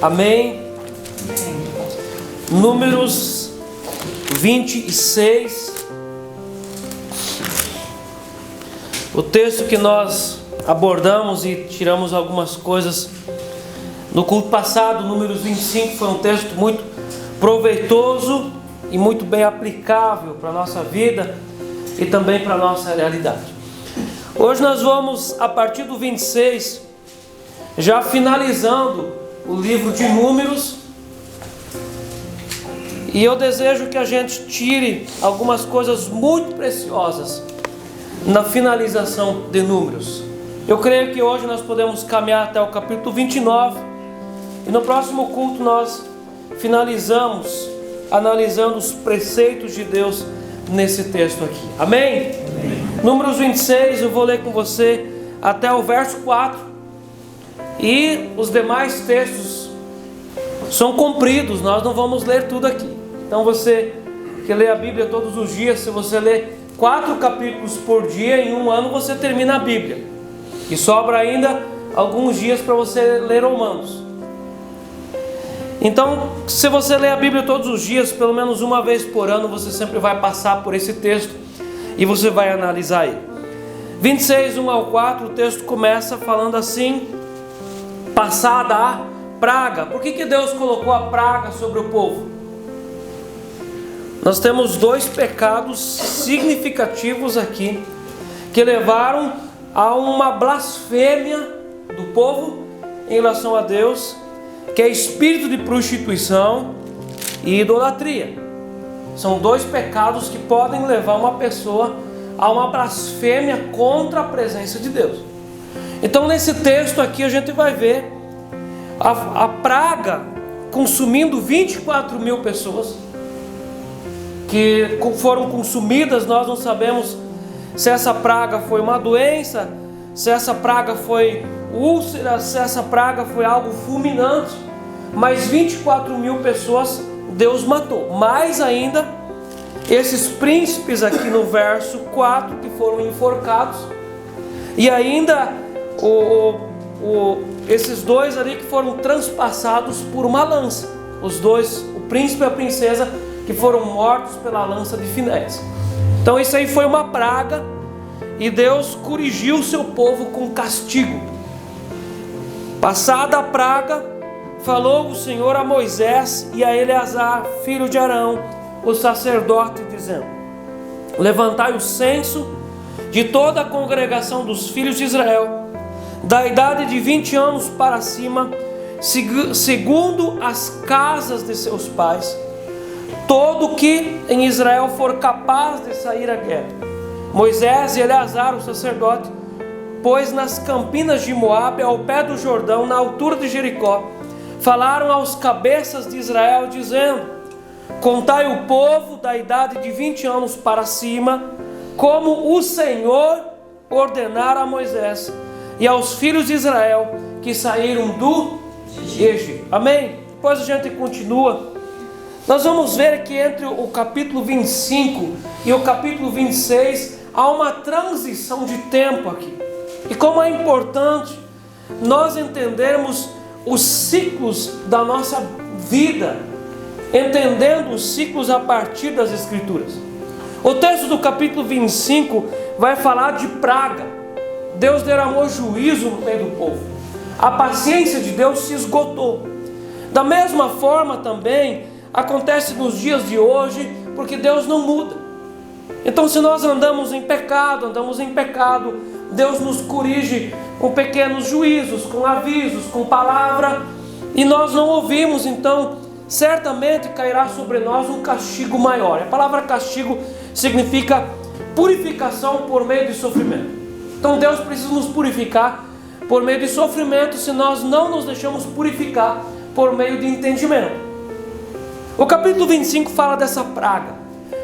Amém? Números 26. O texto que nós abordamos e tiramos algumas coisas no culto passado, Números 25, foi um texto muito proveitoso e muito bem aplicável para a nossa vida e também para a nossa realidade. Hoje nós vamos, a partir do 26, já finalizando o livro de Números, e eu desejo que a gente tire algumas coisas muito preciosas na finalização de Números. Eu creio que hoje nós podemos caminhar até o capítulo 29, e no próximo culto nós finalizamos analisando os preceitos de Deus nesse texto aqui. Amém? Amém. Números 26, eu vou ler com você até o verso 4, e os demais textos são compridos, nós não vamos ler tudo aqui. Então você que lê a Bíblia todos os dias, se você ler 4 capítulos por dia, em um ano você termina a Bíblia, e sobra ainda alguns dias para você ler Romanos. Então, se você ler a Bíblia todos os dias, pelo menos uma vez por ano, você sempre vai passar por esse texto e você vai analisar ele. 26, 1 ao 4, o texto começa falando assim: passada a praga. Por que Deus colocou a praga sobre o povo? Nós temos 2 pecados significativos aqui, que levaram a uma blasfêmia do povo em relação a Deus, que é espírito de prostituição e idolatria. São 2 pecados que podem levar uma pessoa a uma blasfêmia contra a presença de Deus. Então nesse texto aqui a gente vai ver a praga consumindo 24 mil pessoas, que foram consumidas. Nós não sabemos se essa praga foi uma doença, se essa praga foi úlcera, se essa praga foi algo fulminante, mas 24 mil pessoas Deus matou. Mais ainda, esses príncipes aqui no verso 4 que foram enforcados, e ainda esses 2 ali que foram transpassados por uma lança. Os 2, o príncipe e a princesa, que foram mortos pela lança de Finés. Então isso aí foi uma praga, e Deus corrigiu o seu povo com castigo. Passada a praga, falou o Senhor a Moisés e a Eleazar, filho de Arão, o sacerdote, dizendo: levantai o censo de toda a congregação dos filhos de Israel, da idade de 20 anos para cima, segundo as casas de seus pais, todo que em Israel for capaz de sair à guerra. Moisés e Eleazar, o sacerdote, pois nas campinas de Moabe, ao pé do Jordão, na altura de Jericó, falaram aos cabeças de Israel, dizendo: contai o povo da idade de 20 anos para cima, como o Senhor ordenara a Moisés e aos filhos de Israel que saíram do Egito. Amém? Depois a gente continua. Nós vamos ver que entre o capítulo 25 e o capítulo 26 há uma transição de tempo aqui. E como é importante nós entendermos os ciclos da nossa vida, entendendo os ciclos a partir das Escrituras. O texto do capítulo 25 vai falar de praga. Deus derramou juízo no meio do povo. A paciência de Deus se esgotou. Da mesma forma também acontece nos dias de hoje, porque Deus não muda. Então, se nós andamos em pecado, Deus nos corrige com pequenos juízos, com avisos, com palavra, e nós não ouvimos, então certamente cairá sobre nós um castigo maior. A palavra castigo significa purificação por meio de sofrimento. Então Deus precisa nos purificar por meio de sofrimento, se nós não nos deixamos purificar por meio de entendimento. O capítulo 25 fala dessa praga,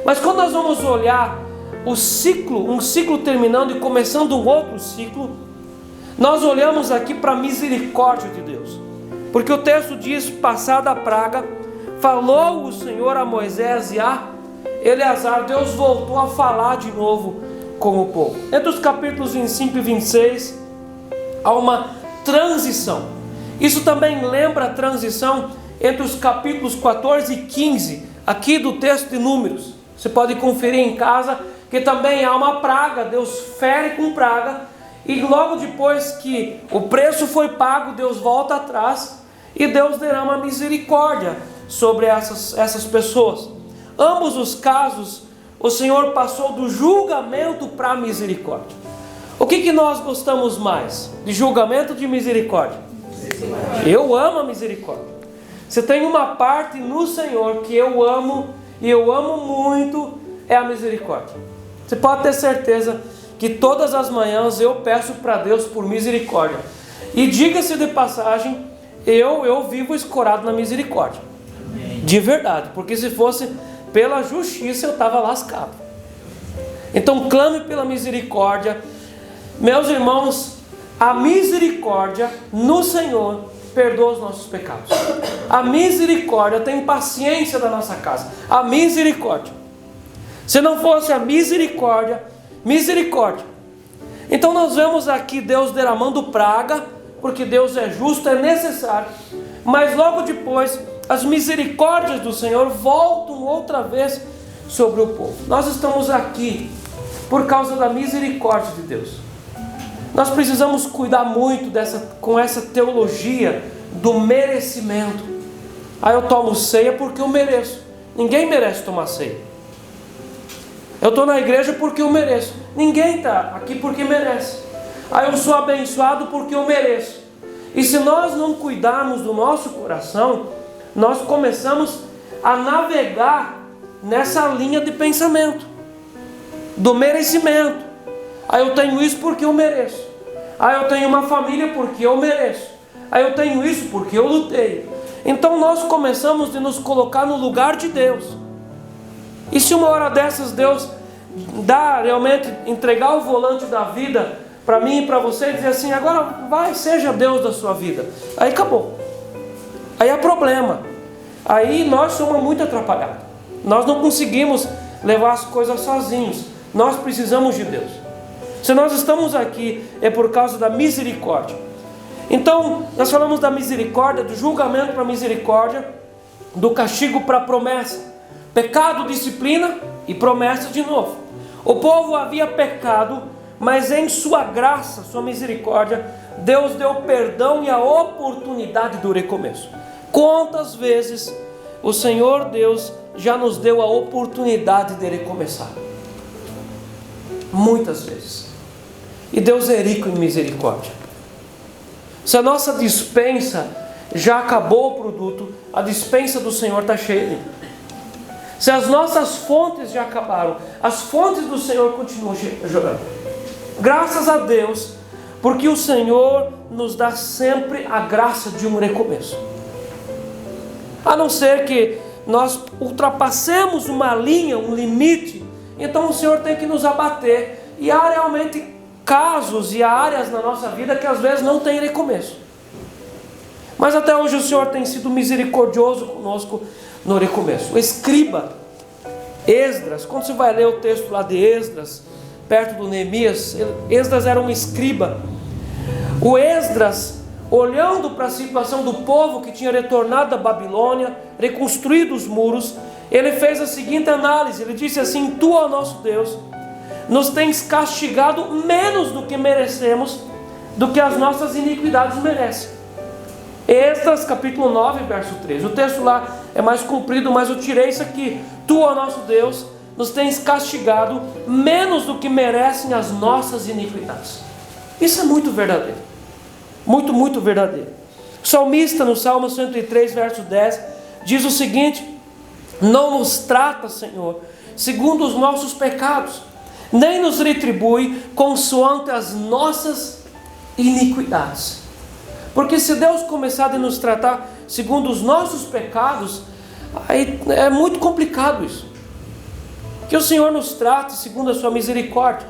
mas quando nós vamos olhar o ciclo, um ciclo terminando e começando um outro ciclo, nós olhamos aqui para a misericórdia de Deus, porque o texto diz: passada a praga, falou o Senhor a Moisés e a Eleazar. Deus voltou a falar de novo com o povo. Entre os capítulos 25 e 26 há uma transição, Isso também lembra a transição entre os capítulos 14 e 15, aqui do texto de Números. Você pode conferir em casa que também há uma praga, Deus fere com praga, e logo depois que o preço foi pago, Deus volta atrás e Deus derrama misericórdia sobre essas pessoas. Ambos os casos, o Senhor passou do julgamento para a misericórdia. O que nós gostamos mais? De julgamento ou de misericórdia? Eu amo a misericórdia. Se tem uma parte no Senhor que eu amo, e eu amo muito, é a misericórdia. Você pode ter certeza que todas as manhãs eu peço para Deus por misericórdia. E diga-se de passagem, eu vivo escorado na misericórdia. De verdade, porque se fosse pela justiça eu estava lascado. Então clame pela misericórdia. Meus irmãos, a misericórdia no Senhor perdoa os nossos pecados. A misericórdia tem paciência da nossa casa. A misericórdia. Se não fosse a misericórdia. Então nós vemos aqui Deus derramando praga, porque Deus é justo, é necessário. Mas logo depois, as misericórdias do Senhor voltam outra vez sobre o povo. Nós estamos aqui por causa da misericórdia de Deus. Nós precisamos cuidar muito com essa teologia do merecimento. Eu tomo ceia porque eu mereço. Ninguém merece tomar ceia. Eu estou na igreja porque eu mereço. Ninguém está aqui porque merece. Eu sou abençoado porque eu mereço. E se nós não cuidarmos do nosso coração, nós começamos a navegar nessa linha de pensamento do merecimento. Eu tenho isso porque eu mereço. Eu tenho uma família porque eu mereço. Eu tenho isso porque eu lutei. Então nós começamos a nos colocar no lugar de Deus. E se uma hora dessas Deus dá realmente, entregar o volante da vida para mim e para você e dizer assim, agora vai, seja Deus da sua vida. Aí acabou. Aí é problema. Aí nós somos muito atrapalhados. Nós não conseguimos levar as coisas sozinhos. Nós precisamos de Deus. Se nós estamos aqui, é por causa da misericórdia. Então, nós falamos da misericórdia, do julgamento para a misericórdia, do castigo para a promessa. Pecado, disciplina e promessa de novo. O povo havia pecado, mas em sua graça, sua misericórdia, Deus deu perdão e a oportunidade do recomeço. Quantas vezes o Senhor Deus já nos deu a oportunidade de recomeçar? Muitas vezes. E Deus é rico em misericórdia. Se a nossa dispensa já acabou o produto, a dispensa do Senhor está cheia. Se as nossas fontes já acabaram, as fontes do Senhor continuam jogando. Graças a Deus, porque o Senhor nos dá sempre a graça de um recomeço. A não ser que nós ultrapassemos uma linha, um limite, então o Senhor tem que nos abater. E há realmente casos e áreas na nossa vida que às vezes não tem recomeço. Mas até hoje o Senhor tem sido misericordioso conosco no recomeço. O escriba Esdras, quando você vai ler o texto lá de Esdras, perto do Neemias, Esdras era um escriba. O Esdras, olhando para a situação do povo que tinha retornado da Babilônia, reconstruído os muros, ele fez a seguinte análise. Ele disse assim: Tu, ó nosso Deus, nos tens castigado menos do que merecemos, do que as nossas iniquidades merecem. Esdras capítulo 9, verso 3. O texto lá é mais comprido, mas eu tirei isso aqui. Tu, ó nosso Deus, nos tens castigado menos do que merecem as nossas iniquidades. Isso é muito verdadeiro. Muito, muito verdadeiro. O salmista no Salmo 103, verso 10, diz o seguinte: Não nos trata, Senhor, segundo os nossos pecados, nem nos retribui consoante as nossas iniquidades. Porque se Deus começar a nos tratar segundo os nossos pecados, aí é muito complicado isso. Que o Senhor nos trate segundo a sua misericórdia.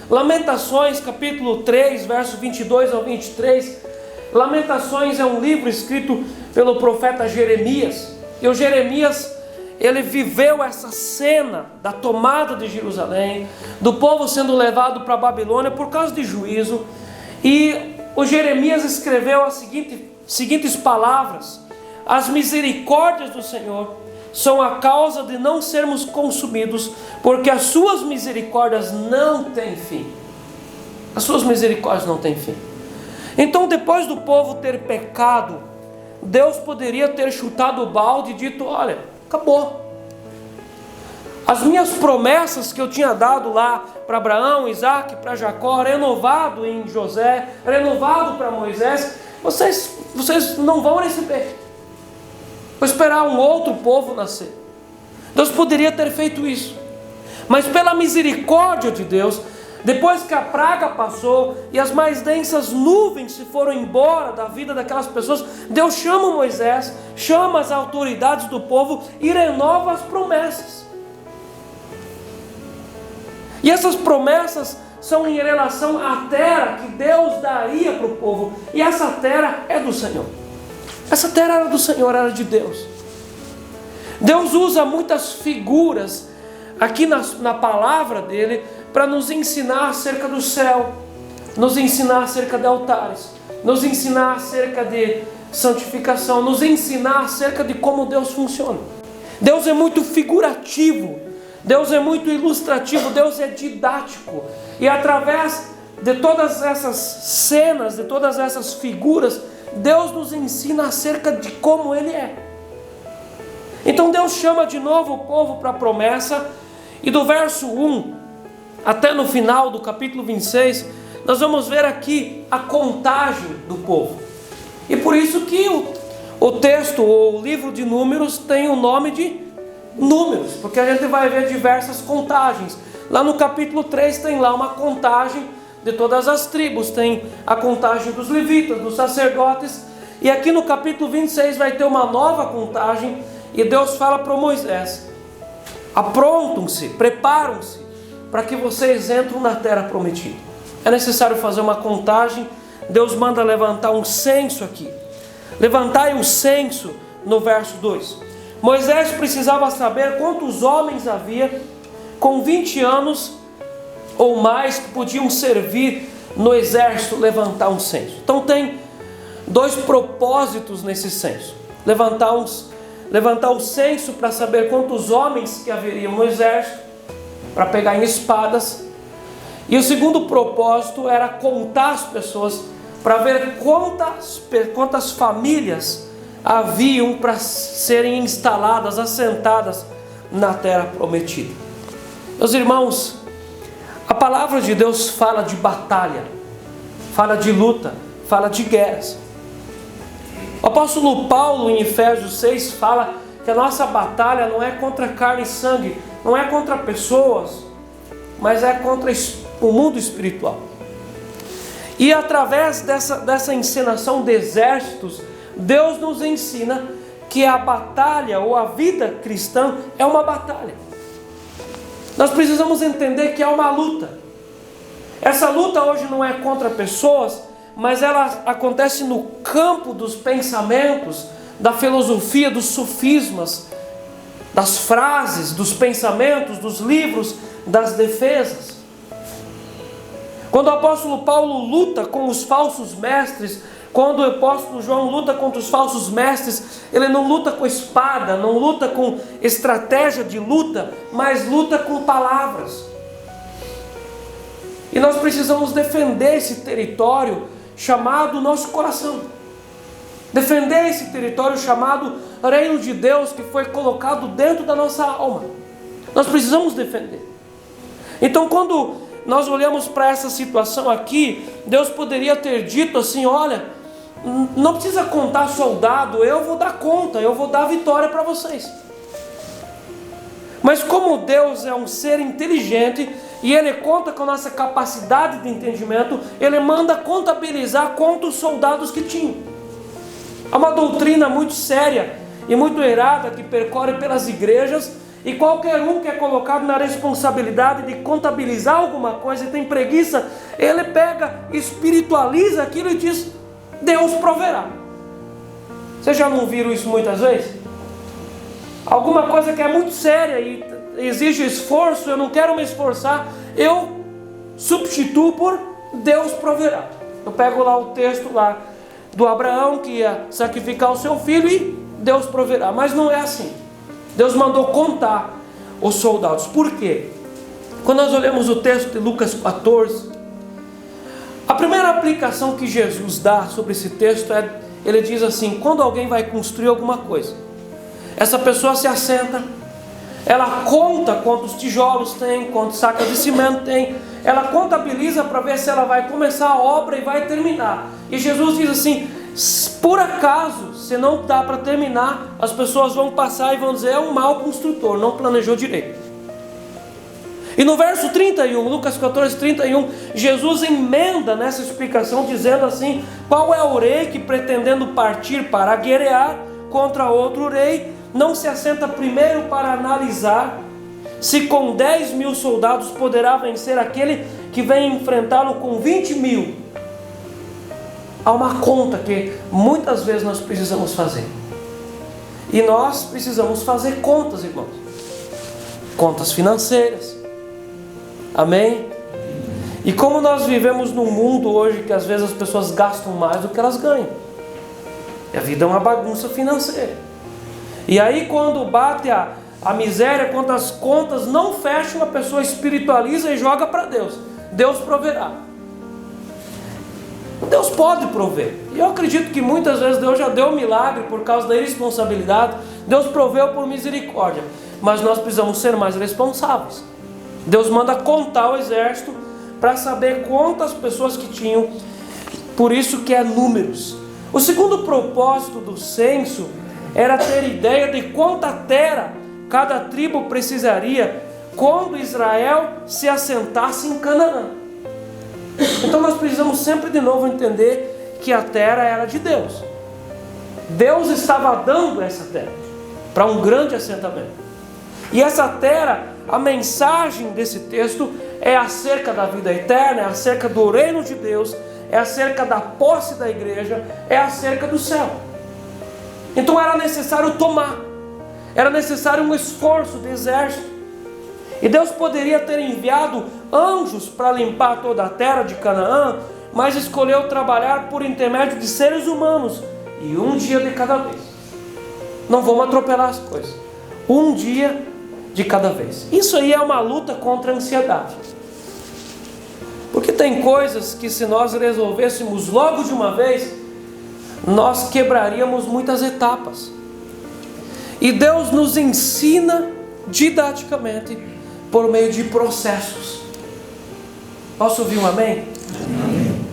Lamentações capítulo 3, verso 22 ao 23. Lamentações é um livro escrito pelo profeta Jeremias. E o Jeremias, ele viveu essa cena da tomada de Jerusalém, do povo sendo levado para a Babilônia por causa de juízo. E o Jeremias escreveu a seguinte seguintes palavras: as misericórdias do Senhor são a causa de não sermos consumidos, porque as suas misericórdias não têm fim. As suas misericórdias não têm fim. Então, depois do povo ter pecado, Deus poderia ter chutado o balde e dito: olha, acabou. As minhas promessas que eu tinha dado lá para Abraão, Isaac, para Jacó, renovado em José, renovado para Moisés, vocês não vão receber. Vou esperar um outro povo nascer. Deus poderia ter feito isso, mas pela misericórdia de Deus, depois que a praga passou e as mais densas nuvens se foram embora da vida daquelas pessoas, Deus chama Moisés, chama as autoridades do povo e renova as promessas. E essas promessas são em relação à terra que Deus daria para o povo. E essa terra é do Senhor. Essa terra era do Senhor, era de Deus. Deus usa muitas figuras aqui na palavra dele para nos ensinar acerca do céu, nos ensinar acerca de altares, nos ensinar acerca de santificação, nos ensinar acerca de como Deus funciona. Deus é muito figurativo. Deus é muito ilustrativo, Deus é didático. E através de todas essas cenas, de todas essas figuras, Deus nos ensina acerca de como Ele é. Então Deus chama de novo o povo para a promessa. E do verso 1 até no final do capítulo 26, nós vamos ver aqui a contagem do povo. E por isso que o texto, ou o livro de Números, tem o nome de Números, porque a gente vai ver diversas contagens. Lá no capítulo 3 tem lá uma contagem de todas as tribos, tem a contagem dos levitas, dos sacerdotes, e aqui no capítulo 26 vai ter uma nova contagem, e Deus fala para Moisés: aprontam-se, preparam-se, para que vocês entrem na terra prometida. É necessário fazer uma contagem. Deus manda levantar um censo aqui. Levantai o censo no verso 2. Moisés precisava saber quantos homens havia com 20 anos ou mais que podiam servir no exército, levantar um censo. Então tem dois propósitos nesse censo: levantar o censo para saber quantos homens que haveriam no exército, para pegar em espadas. E o segundo propósito era contar as pessoas, para ver quantas famílias haviam para serem instaladas, assentadas na terra prometida. Meus irmãos, a palavra de Deus fala de batalha, fala de luta, fala de guerras. O apóstolo Paulo em Efésios 6 fala que a nossa batalha não é contra carne e sangue, não é contra pessoas, mas é contra o mundo espiritual. E através dessa encenação de exércitos, Deus nos ensina que a batalha ou a vida cristã é uma batalha. Nós precisamos entender que é uma luta. Essa luta hoje não é contra pessoas, mas ela acontece no campo dos pensamentos, da filosofia, dos sofismas, das frases, dos pensamentos, dos livros, das defesas. Quando o apóstolo Paulo luta com os falsos mestres, quando o apóstolo João luta contra os falsos mestres, ele não luta com espada, não luta com estratégia de luta, mas luta com palavras. E nós precisamos defender esse território chamado nosso coração. Defender esse território chamado reino de Deus, que foi colocado dentro da nossa alma. Nós precisamos defender. Então, quando nós olhamos para essa situação aqui, Deus poderia ter dito assim: olha, não precisa contar soldado, eu vou dar conta, eu vou dar vitória para vocês. Mas como Deus é um ser inteligente e Ele conta com a nossa capacidade de entendimento, Ele manda contabilizar quantos soldados que tinham. Há uma doutrina muito séria e muito errada que percorre pelas igrejas, e qualquer um que é colocado na responsabilidade de contabilizar alguma coisa e tem preguiça, ele pega, espiritualiza aquilo e diz: Deus proverá. Vocês já não viram isso muitas vezes? Alguma coisa que é muito séria e exige esforço, eu não quero me esforçar, eu substituo por Deus proverá. Eu pego lá o texto lá do Abraão que ia sacrificar o seu filho e Deus proverá. Mas não é assim. Deus mandou contar os soldados. Por quê? Quando nós olhamos o texto de Lucas 14, a primeira aplicação que Jesus dá sobre esse texto é, ele diz assim: quando alguém vai construir alguma coisa, essa pessoa se assenta, ela conta quantos tijolos tem, quantas sacas de cimento tem, ela contabiliza para ver se ela vai começar a obra e vai terminar. E Jesus diz assim: por acaso, se não dá para terminar, as pessoas vão passar e vão dizer: é um mau construtor, não planejou direito. E no verso 31, Lucas 14, 31, Jesus emenda nessa explicação dizendo assim: qual é o rei que, pretendendo partir para guerrear contra outro rei, não se assenta primeiro para analisar se com 10.000 soldados poderá vencer aquele que vem enfrentá-lo com 20.000? Há uma conta que muitas vezes nós precisamos fazer. E nós precisamos fazer contas, irmãos. Contas financeiras. Amém? E como nós vivemos num mundo hoje que às vezes as pessoas gastam mais do que elas ganham. E a vida é uma bagunça financeira. E aí quando bate a miséria, quando as contas não fecham, a pessoa espiritualiza e joga para Deus. Deus proverá. Deus pode prover. E eu acredito que muitas vezes Deus já deu um milagre por causa da irresponsabilidade. Deus proveu por misericórdia. Mas nós precisamos ser mais responsáveis. Deus manda contar o exército para saber quantas pessoas que tinham. Por isso que é números. O segundo propósito do censo era ter ideia de quanta terra cada tribo precisaria quando Israel se assentasse em Canaã. Então nós precisamos sempre de novo entender que a terra era de Deus. Deus estava dando essa terra para um grande assentamento. E essa terra, a mensagem desse texto é acerca da vida eterna, é acerca do reino de Deus, é acerca da posse da igreja, é acerca do céu. Então era necessário tomar, era necessário um esforço de exército. E Deus poderia ter enviado anjos para limpar toda a terra de Canaã, mas escolheu trabalhar por intermédio de seres humanos, e um dia de cada vez. Não vamos atropelar as coisas. Um dia de cada vez. Isso aí é uma luta contra a ansiedade. Porque tem coisas que, se nós resolvêssemos logo de uma vez, nós quebraríamos muitas etapas. E Deus nos ensina didaticamente por meio de processos. Posso ouvir um amém? Amém.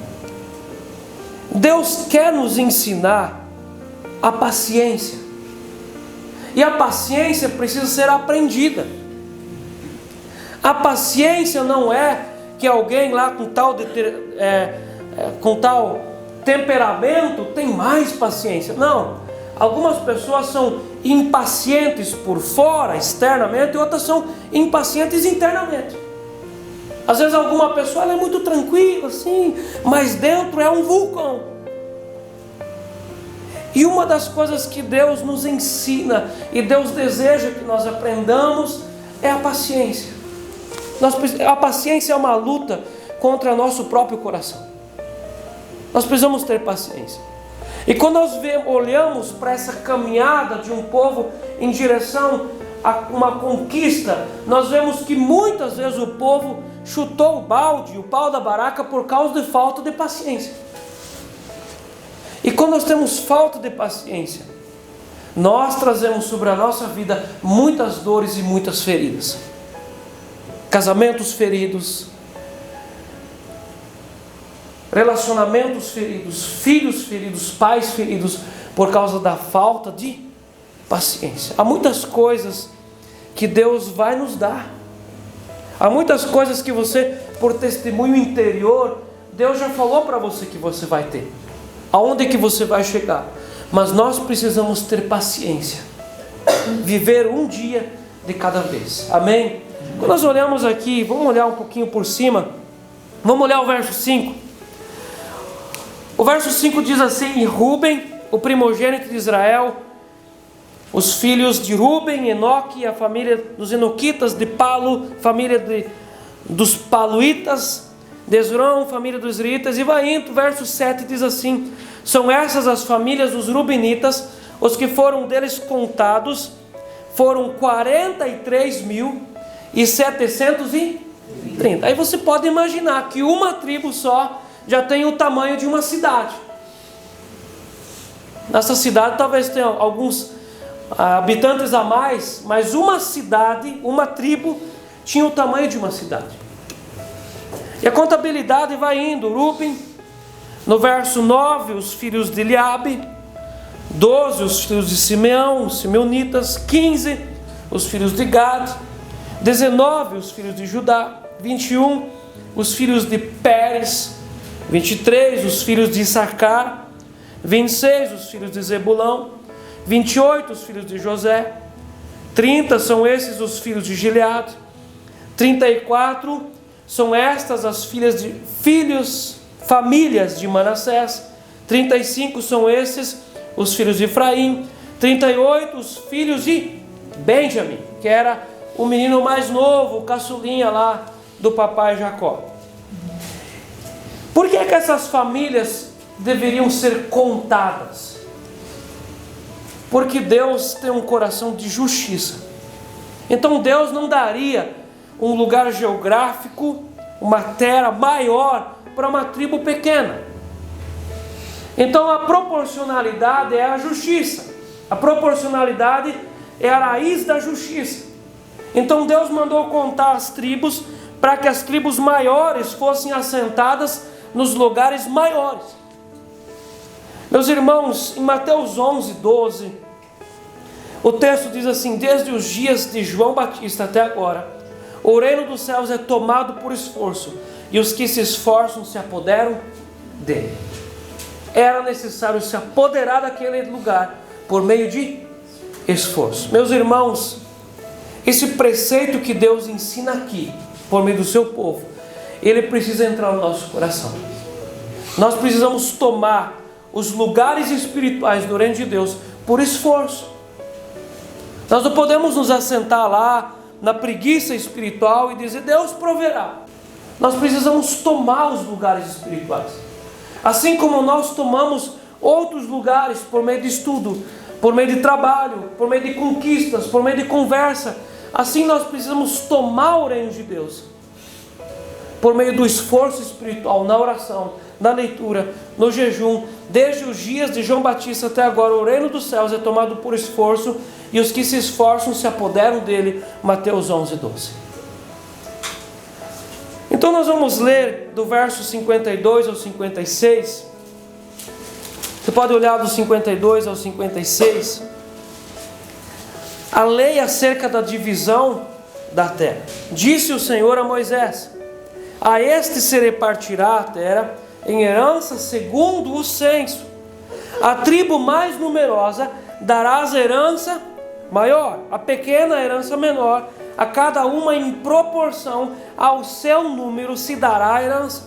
Deus quer nos ensinar a paciência. E a paciência precisa ser aprendida. A paciência não é que alguém lá com tal temperamento tem mais paciência. Não. Algumas pessoas são impacientes por fora, externamente, e outras são impacientes internamente. Às vezes alguma pessoa ela é muito tranquila, assim, mas dentro é um vulcão. E uma das coisas que Deus nos ensina e Deus deseja que nós aprendamos é a paciência. A paciência é uma luta contra nosso próprio coração. Nós precisamos ter paciência. E quando nós olhamos para essa caminhada de um povo em direção a uma conquista, nós vemos que muitas vezes o povo chutou o balde, o pau da barraca, por causa de falta de paciência. E quando nós temos falta de paciência, nós trazemos sobre a nossa vida muitas dores e muitas feridas. Casamentos feridos, relacionamentos feridos, filhos feridos, pais feridos, por causa da falta de paciência. Há muitas coisas que Deus vai nos dar. Há muitas coisas que você, por testemunho interior, Deus já falou para você que você vai ter. Aonde que você vai chegar? Mas nós precisamos ter paciência. Viver um dia de cada vez. Amém? Quando nós olhamos aqui, vamos olhar um pouquinho por cima. Vamos olhar o verso 5. O verso 5 diz assim: Rúben, o primogênito de Israel, os filhos de Rúben, Enoque, a família dos Enoquitas, de Palu, família dos Paluitas, de Hezron, família dos israelitas, e vai indo, verso 7 diz assim: são essas as famílias dos rubenitas, os que foram deles contados, foram 43.730. Aí você pode imaginar que uma tribo só já tem o tamanho de uma cidade. Nessa cidade talvez tenha alguns habitantes a mais, mas uma cidade, uma tribo, tinha o tamanho de uma cidade. E a contabilidade vai indo: Ruben, no verso 9, os filhos de Eliabe; 12, os filhos de Simeão, os simeonitas; 15, os filhos de Gad; 19, os filhos de Judá; 21, os filhos de Pérez; 23, os filhos de Issacar; 26, os filhos de Zebulão; 28, os filhos de José; 30, são esses os filhos de Gileade; 34, são estas as famílias de Manassés; 35, são esses os filhos de Efraim; 38, os filhos de Benjamim, que era o menino mais novo, o caçulinha lá do papai Jacó. Por que essas famílias deveriam ser contadas? Porque Deus tem um coração de justiça. Então Deus não daria um lugar geográfico, uma terra maior para uma tribo pequena. Então a proporcionalidade é a justiça. A proporcionalidade é a raiz da justiça. Então Deus mandou contar as tribos para que as tribos maiores fossem assentadas nos lugares maiores. Meus irmãos, em Mateus 11, 12, o texto diz assim: desde os dias de João Batista até agora, o reino dos céus é tomado por esforço, e os que se esforçam se apoderam dele. Era necessário se apoderar daquele lugar por meio de esforço. Meus irmãos, esse preceito que Deus ensina aqui, por meio do seu povo, ele precisa entrar no nosso coração. Nós precisamos tomar os lugares espirituais do reino de Deus por esforço. Nós não podemos nos assentar lá na preguiça espiritual e dizer: Deus proverá. Nós precisamos tomar os lugares espirituais, assim como nós tomamos outros lugares por meio de estudo, por meio de trabalho, por meio de conquistas, por meio de conversa. Assim nós precisamos tomar o reino de Deus por meio do esforço espiritual, na oração, na leitura, no jejum. Desde os dias de João Batista até agora, o reino dos céus é tomado por esforço, e os que se esforçam se apoderam dele. Mateus 11, 12. Então nós vamos ler do verso 52 ao 56. Você pode olhar do 52 ao 56. A lei acerca da divisão da terra. Disse o Senhor a Moisés: a este se repartirá a terra em herança segundo o censo. A tribo mais numerosa darás herança maior, a pequena herança menor, a cada uma em proporção ao seu número se dará a herança.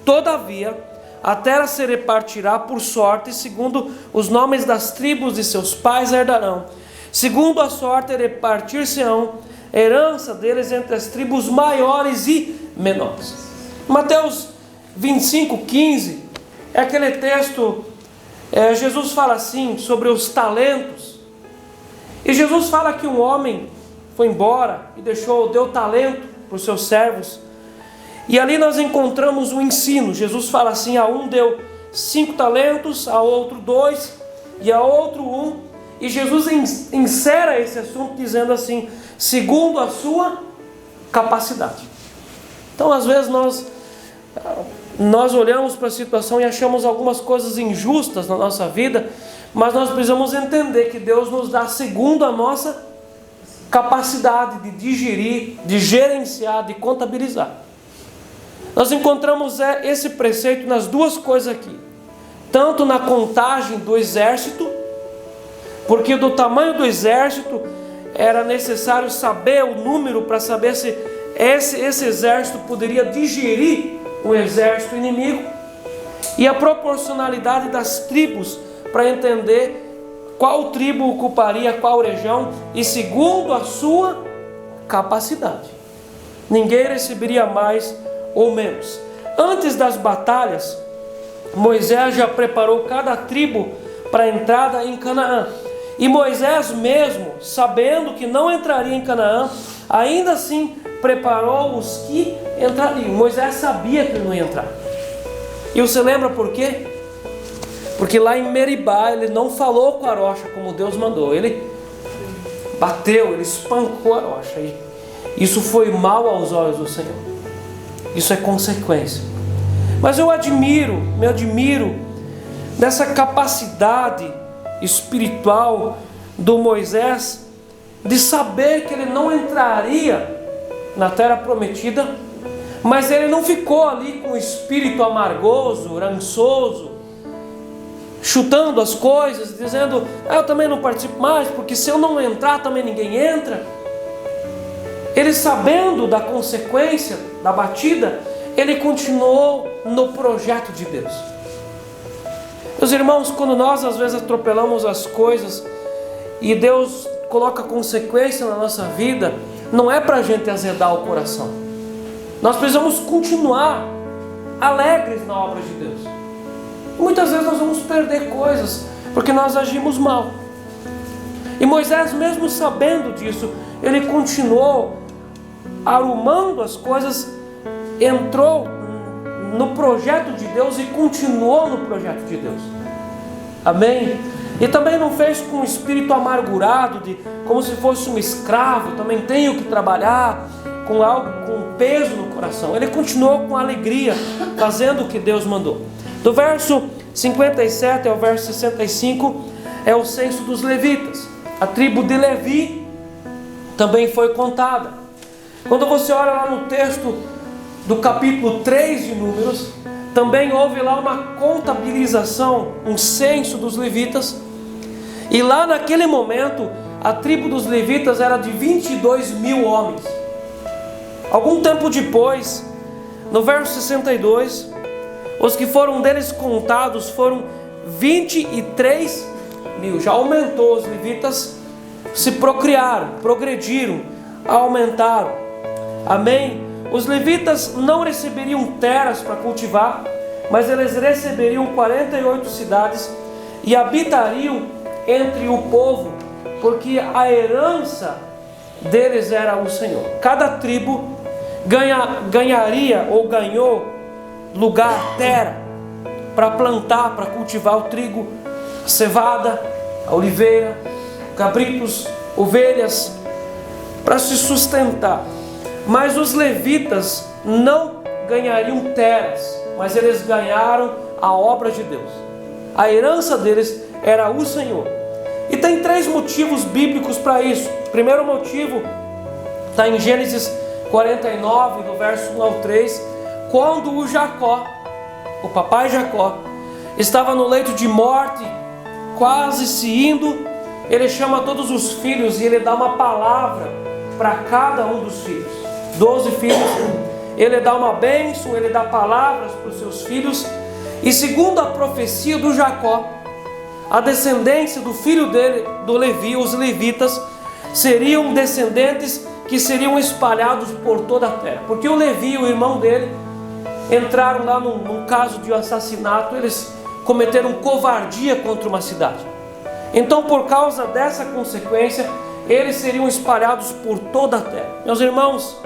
Todavia, a terra se repartirá por sorte, segundo os nomes das tribos de seus pais herdarão. Segundo a sorte repartir-se-ão herança deles entre as tribos maiores e menores. Mateus 25, 15, é aquele texto, Jesus fala assim sobre os talentos. E Jesus fala que um homem foi embora e deu talento para os seus servos. E ali nós encontramos um ensino. Jesus fala assim: a um deu 5 talentos, a outro 2 e a outro 1. E Jesus encerra esse assunto dizendo assim: segundo a sua capacidade. Então às vezes nós olhamos para a situação e achamos algumas coisas injustas na nossa vida, mas nós precisamos entender que Deus nos dá segundo a nossa capacidade de digerir, de gerenciar, de contabilizar. Nós encontramos esse preceito nas duas coisas aqui, tanto na contagem do exército, porque do tamanho do exército era necessário saber o número para saber se esse exército poderia digerir um exército inimigo, e a proporcionalidade das tribos para entender qual tribo ocuparia qual região, e segundo a sua capacidade. Ninguém receberia mais ou menos. Antes das batalhas, Moisés já preparou cada tribo para a entrada em Canaã. E Moisés mesmo, sabendo que não entraria em Canaã, ainda assim preparou os que entrariam. Moisés sabia que ele não ia entrar. E você lembra por quê? Porque lá em Meribá ele não falou com a rocha como Deus mandou. Ele bateu, ele espancou a rocha. E isso foi mal aos olhos do Senhor. Isso é consequência. Mas me admiro dessa capacidade espiritual do Moisés de saber que ele não entraria na terra prometida, mas ele não ficou ali com o espírito amargoso, rançoso, chutando as coisas, dizendo: eu também não participo mais, porque se eu não entrar também ninguém entra. Ele, sabendo da consequência da batida, ele continuou no projeto de Deus. Meus irmãos, quando nós às vezes atropelamos as coisas e Deus coloca consequência na nossa vida, não é para a gente azedar o coração. Nós precisamos continuar alegres na obra de Deus. E muitas vezes nós vamos perder coisas porque nós agimos mal. E Moisés, mesmo sabendo disso, ele continuou arrumando as coisas, entrou no projeto de Deus e continuou no projeto de Deus. Amém? E também não fez com um espírito amargurado, como se fosse um escravo, também tenho que trabalhar, com algo, com peso no coração. Ele continuou com alegria, fazendo o que Deus mandou. Do verso 57 ao verso 65 é o censo dos levitas. A tribo de Levi também foi contada. Quando você olha lá no texto do capítulo 3 de Números, também houve lá uma contabilização, um censo dos levitas. E lá naquele momento, a tribo dos levitas era de 22 mil homens. Algum tempo depois, no verso 62, os que foram deles contados foram 23 mil. Já aumentou, os levitas se procriaram, progrediram, aumentaram. Amém? Os levitas não receberiam terras para cultivar, mas eles receberiam 48 cidades e habitariam entre o povo, porque a herança deles era o Senhor. Cada tribo ganharia ou ganhou lugar, terra, para plantar, para cultivar o trigo, a cevada, a oliveira, cabritos, ovelhas, para se sustentar. Mas os levitas não ganhariam terras, mas eles ganharam a obra de Deus. A herança deles era o Senhor. E tem 3 motivos bíblicos para isso. O primeiro motivo está em Gênesis 49, do verso 1 ao 3, quando o Jacó, o papai Jacó, estava no leito de morte, quase se indo, ele chama todos os filhos e ele dá uma palavra para cada um dos filhos. 12 filhos, ele dá uma bênção, ele dá palavras para os seus filhos. E segundo a profecia do Jacó, a descendência do filho dele, do Levi, os levitas, seriam descendentes que seriam espalhados por toda a terra. Porque o Levi, o irmão dele, entraram lá num caso de assassinato, eles cometeram covardia contra uma cidade. Então, por causa dessa consequência, eles seriam espalhados por toda a terra. Meus irmãos,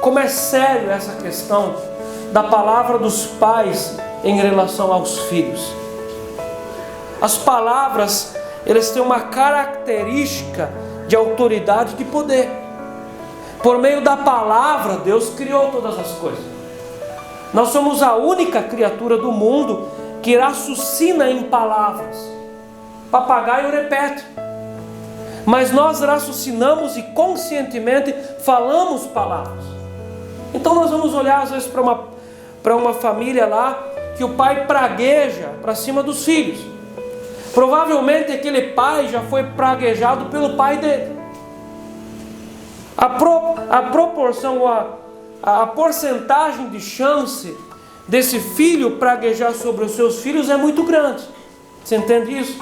como é sério essa questão da palavra dos pais em relação aos filhos. As palavras, eles têm uma característica de autoridade e de poder. Por meio da palavra, Deus criou todas as coisas. Nós somos a única criatura do mundo que raciocina em palavras. Papagaio repete. Mas nós raciocinamos e conscientemente falamos palavras. Então nós vamos olhar às vezes para uma família lá que o pai pragueja para cima dos filhos. Provavelmente aquele pai já foi praguejado pelo pai dele. A proporção, a porcentagem de chance desse filho praguejar sobre os seus filhos é muito grande. Você entende isso?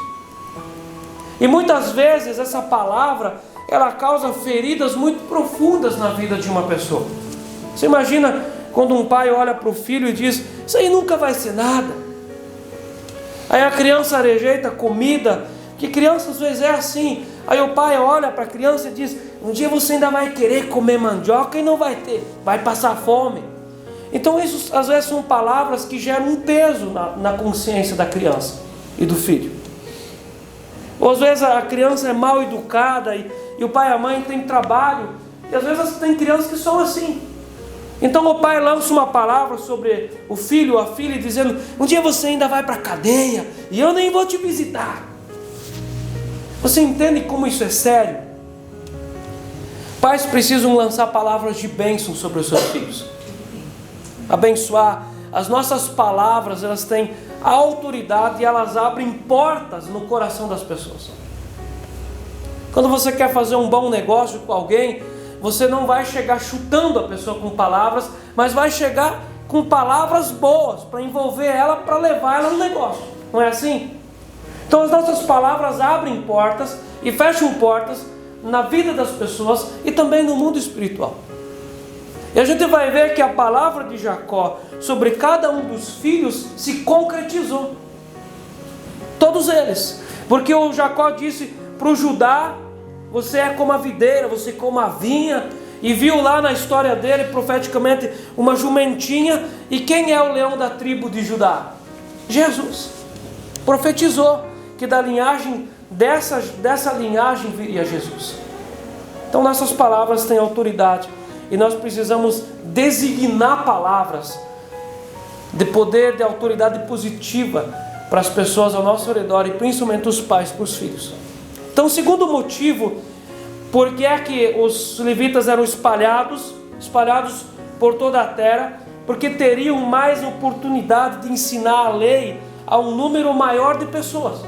E muitas vezes essa palavra, ela causa feridas muito profundas na vida de uma pessoa. Você imagina quando um pai olha para o filho e diz: isso aí nunca vai ser nada. Aí a criança rejeita comida, que criança às vezes é assim. Aí o pai olha para a criança e diz: um dia você ainda vai querer comer mandioca e não vai ter, vai passar fome. Então isso às vezes são palavras que geram um peso na consciência da criança e do filho. Ou às vezes a criança é mal educada e o pai e a mãe têm trabalho, e às vezes tem crianças que são assim. Então o pai lança uma palavra sobre o filho ou a filha, dizendo: um dia você ainda vai para a cadeia e eu nem vou te visitar. Você entende como isso é sério? Pais precisam lançar palavras de bênção sobre os seus filhos. Abençoar. As nossas palavras, elas têm autoridade e elas abrem portas no coração das pessoas. Quando você quer fazer um bom negócio com alguém, você não vai chegar chutando a pessoa com palavras, mas vai chegar com palavras boas para envolver ela, para levar ela no negócio. Não é assim? Então as nossas palavras abrem portas e fecham portas na vida das pessoas e também no mundo espiritual. E a gente vai ver que a palavra de Jacó sobre cada um dos filhos se concretizou. Todos eles. Porque o Jacó disse para o Judá: você é como a videira, você é como a vinha. E viu lá na história dele, profeticamente, uma jumentinha. E quem é o leão da tribo de Judá? Jesus. Profetizou que da linhagem, dessa linhagem viria Jesus. Então nossas palavras têm autoridade. E nós precisamos designar palavras de poder, de autoridade positiva para as pessoas ao nosso redor, e principalmente os pais para os filhos. Então, o segundo motivo, porque é que os levitas eram espalhados por toda a terra, porque teriam mais oportunidade de ensinar a lei a um número maior de pessoas.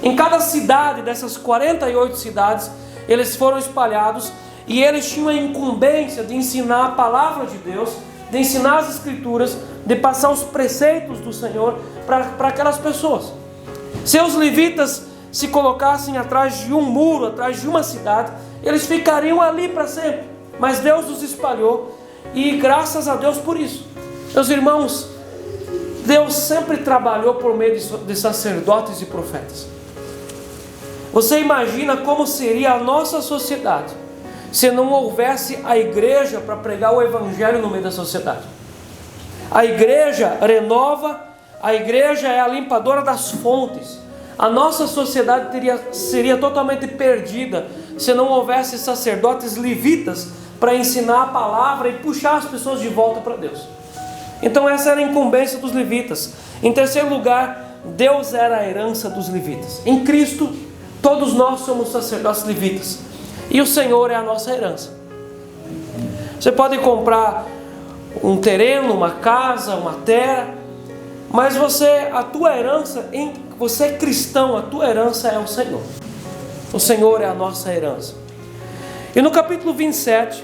Em cada cidade dessas 48 cidades, eles foram espalhados e eles tinham a incumbência de ensinar a palavra de Deus, de ensinar as escrituras, de passar os preceitos do Senhor para aquelas pessoas. Se os levitas se colocassem atrás de um muro, atrás de uma cidade, eles ficariam ali para sempre. Mas Deus os espalhou, e graças a Deus por isso. Meus irmãos, Deus sempre trabalhou por meio de sacerdotes e profetas. Você imagina como seria a nossa sociedade se não houvesse a igreja para pregar o evangelho no meio da sociedade? A igreja renova, a igreja é a limpadora das fontes. A nossa sociedade seria totalmente perdida se não houvesse sacerdotes levitas para ensinar a palavra e puxar as pessoas de volta para Deus. Então essa era a incumbência dos levitas. Em terceiro lugar, Deus era a herança dos levitas. Em Cristo, todos nós somos sacerdotes levitas, e o Senhor é a nossa herança. Você pode comprar um terreno, uma casa, uma terra, mas a tua herança, você é cristão, a tua herança é o Senhor. O Senhor é a nossa herança. E no capítulo 27,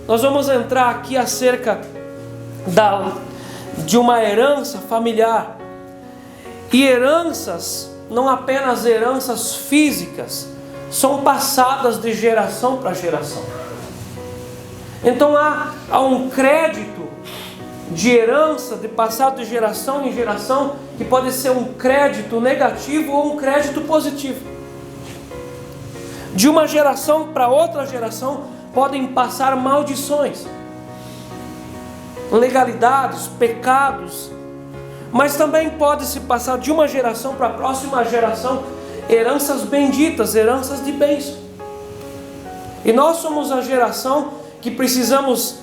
nós vamos entrar aqui acerca de uma herança familiar. E heranças, não apenas heranças físicas, são passadas de geração para geração. Então há um crédito de herança, de passado de geração em geração, que pode ser um crédito negativo ou um crédito positivo. De uma geração para outra geração podem passar maldições, legalidades, pecados, mas também pode se passar de uma geração para a próxima geração heranças benditas, heranças de bênção. E nós somos a geração que precisamos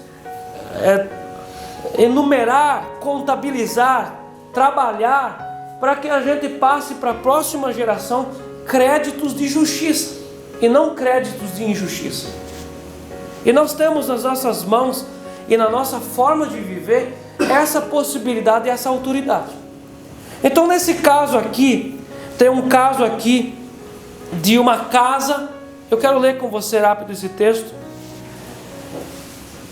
enumerar, contabilizar, trabalhar, para que a gente passe para a próxima geração créditos de justiça e não créditos de injustiça. E nós temos nas nossas mãos e na nossa forma de viver essa possibilidade e essa autoridade. Então nesse caso aqui, tem um caso aqui de uma casa. Eu quero ler com você rápido esse texto.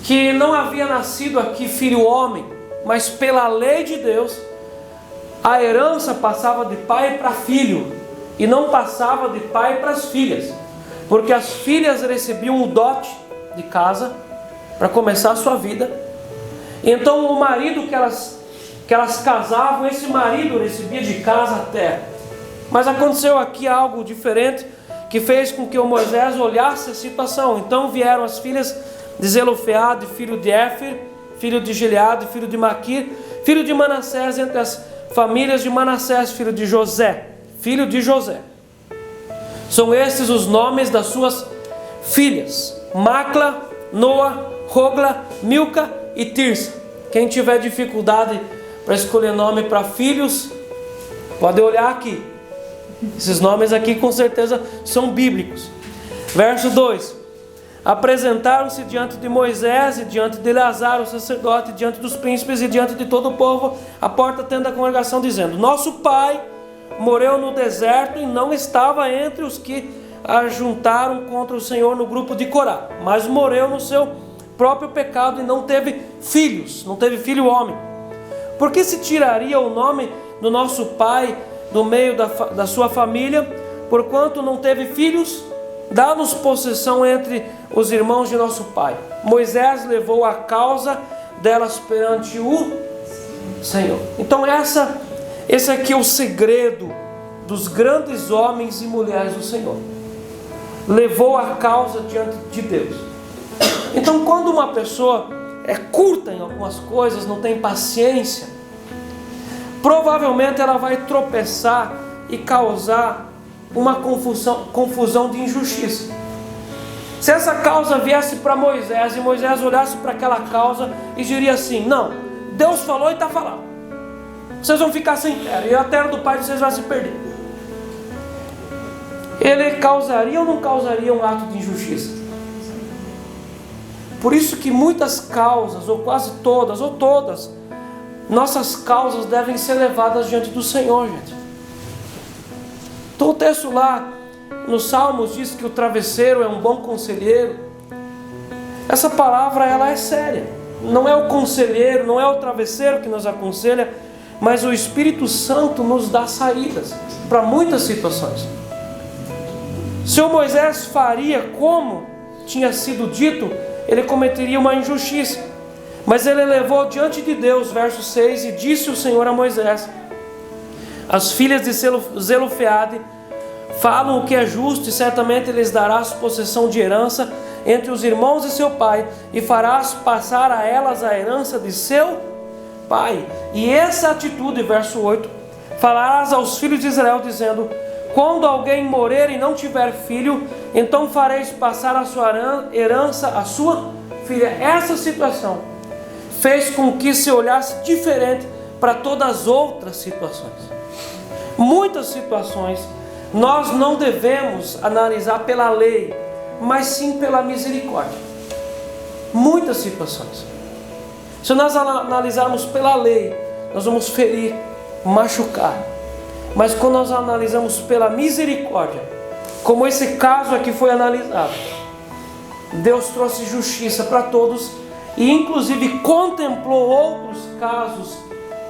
Que não havia nascido aqui filho homem, mas pela lei de Deus, a herança passava de pai para filho, e não passava de pai para as filhas, porque as filhas recebiam o dote de casa, para começar a sua vida, Então o marido que elas casavam, esse marido recebia de casa a terra. Mas aconteceu aqui algo diferente, que fez com que o Moisés olhasse a situação. Então vieram as filhas de Zelofeade, filho de Éfer, filho de Gileade, filho de Maquir, filho de Manassés, entre as famílias de Manassés, filho de José, filho de José. São esses os nomes das suas filhas: Macla, Noa, Rogla, Milca e Tirsa. Quem tiver dificuldade para escolher nome para filhos, pode olhar aqui. Esses nomes aqui com certeza são bíblicos. Verso 2: apresentaram-se diante de Moisés e diante de Eleazar, o sacerdote, diante dos príncipes e diante de todo o povo, à porta tendo a congregação, dizendo: nosso pai morreu no deserto e não estava entre os que ajuntaram contra o Senhor no grupo de Corá, mas morreu no seu próprio pecado e não teve filhos, não teve filho homem. Por que se tiraria o nome do nosso pai do meio da sua família, porquanto não teve filhos? Dá-nos possessão entre os irmãos de nosso pai. Moisés levou a causa delas perante o Senhor. Então esse aqui é o segredo dos grandes homens e mulheres do Senhor. Levou a causa diante de Deus. Então quando uma pessoa é curta em algumas coisas, não tem paciência, provavelmente ela vai tropeçar e causar uma confusão de injustiça. Se essa causa viesse para Moisés e Moisés olhasse para aquela causa e diria assim: não, Deus falou e está falando, vocês vão ficar sem terra e a terra do pai de vocês vai se perder. Ele causaria ou não causaria um ato de injustiça? Por isso que muitas causas, ou quase todas, ou todas, nossas causas devem ser levadas diante do Senhor, gente. Então o texto lá nos Salmos diz que o travesseiro é um bom conselheiro. Essa palavra, ela é séria. Não é o conselheiro, não é o travesseiro que nos aconselha, mas o Espírito Santo nos dá saídas para muitas situações. Se o Moisés faria como tinha sido dito, ele cometeria uma injustiça. Mas ele levou diante de Deus, verso 6, e disse o Senhor a Moisés: as filhas de Zelofeade falam o que é justo, e certamente lhes darás possessão de herança entre os irmãos de seu pai, e farás passar a elas a herança de seu pai. E essa atitude, verso 8, falarás aos filhos de Israel, dizendo: quando alguém morrer e não tiver filho, então fareis passar a sua herança à sua filha. Essa situação fez com que se olhasse diferente para todas as outras situações. Muitas situações nós não devemos analisar pela lei, mas sim pela misericórdia. Muitas situações, se nós analisarmos pela lei, nós vamos ferir, machucar. Mas quando nós analisamos pela misericórdia, como esse caso aqui foi analisado, Deus trouxe justiça para todos, e inclusive contemplou outros casos